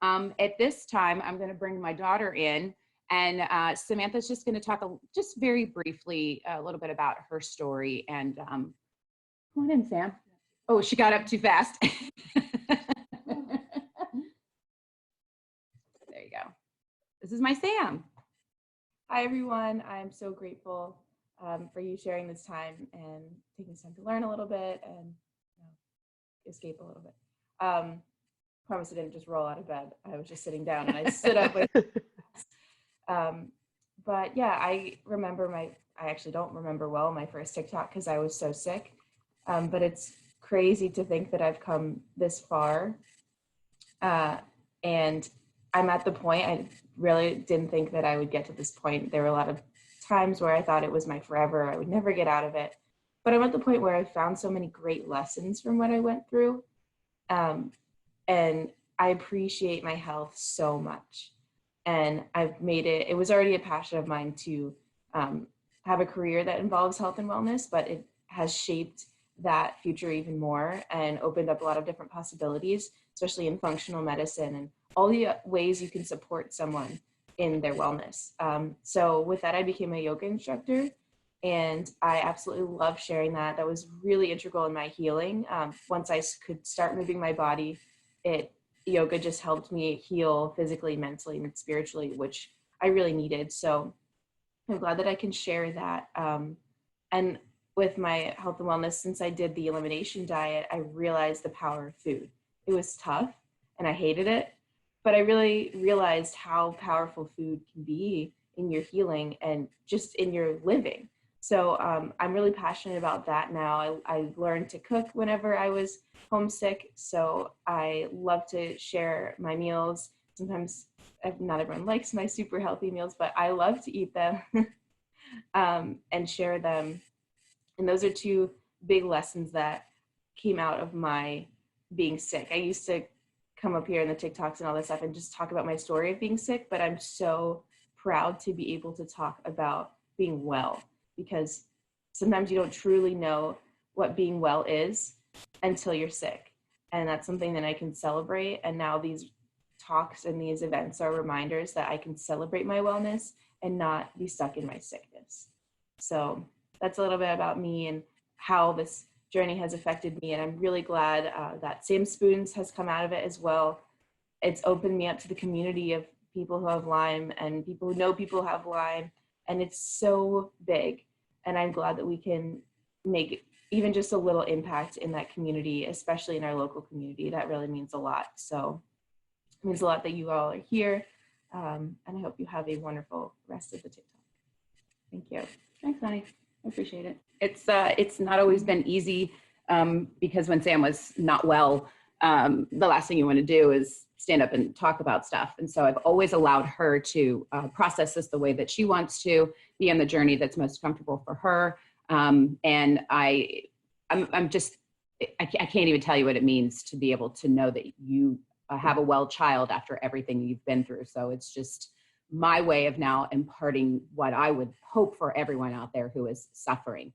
At this time, I'm going to bring my daughter in, and Samantha's just going to talk just very briefly a little bit about her story. And come on in, Sam. Oh, she got up too fast. There you go. This is my Sam. Hi, everyone. I'm so grateful for you sharing this time and taking some time to learn a little bit and escape a little bit. Promise I didn't just roll out of bed. I was just sitting down and I stood up. But yeah, I actually don't remember well my first TikTok because I was so sick. But it's crazy to think that I've come this far. And I'm at the point, I really didn't think that I would get to this point. There were a lot of times where I thought it was my forever. I would never get out of it. But I'm at the point where I found so many great lessons from what I went through. And I appreciate my health so much. And I've made it was already a passion of mine to have a career that involves health and wellness, but it has shaped that future even more and opened up a lot of different possibilities, especially in functional medicine and all the ways you can support someone in their wellness. So with that, I became a yoga instructor, and I absolutely love sharing that. That was really integral in my healing. Once I could start moving my body, yoga just helped me heal physically, mentally, and spiritually, which I really needed. So I'm glad that I can share that. And with my health and wellness, since I did the elimination diet, I realized the power of food. It was tough and I hated it, but I really realized how powerful food can be in your healing and just in your living. So I'm really passionate about that now. I learned to cook whenever I was homesick, so I love to share my meals. Sometimes not everyone likes my super healthy meals, but I love to eat them and share them. And those are two big lessons that came out of my being sick. I used to come up here in the TikToks and all this stuff and just talk about my story of being sick, but I'm so proud to be able to talk about being well, because sometimes you don't truly know what being well is until you're sick. And that's something that I can celebrate. And now these talks and these events are reminders that I can celebrate my wellness and not be stuck in my sickness. So that's a little bit about me and how this journey has affected me. And I'm really glad that Sam Spoons has come out of it as well. It's opened me up to the community of people who have Lyme and people who know people who have Lyme. And it's so big. And I'm glad that we can make even just a little impact in that community, especially in our local community. That really means a lot. So it means a lot that you all are here. And I hope you have a wonderful rest of the TikTok. Thank you. Thanks, honey. I appreciate it. It's not always been easy because when Sam was not well, the last thing you want to do is stand up and talk about stuff. And so I've always allowed her to process this the way that she wants to, be on the journey that's most comfortable for her. And I can't even tell you what it means to be able to know that you have a well child after everything you've been through. So it's just my way of now imparting what I would hope for everyone out there who is suffering.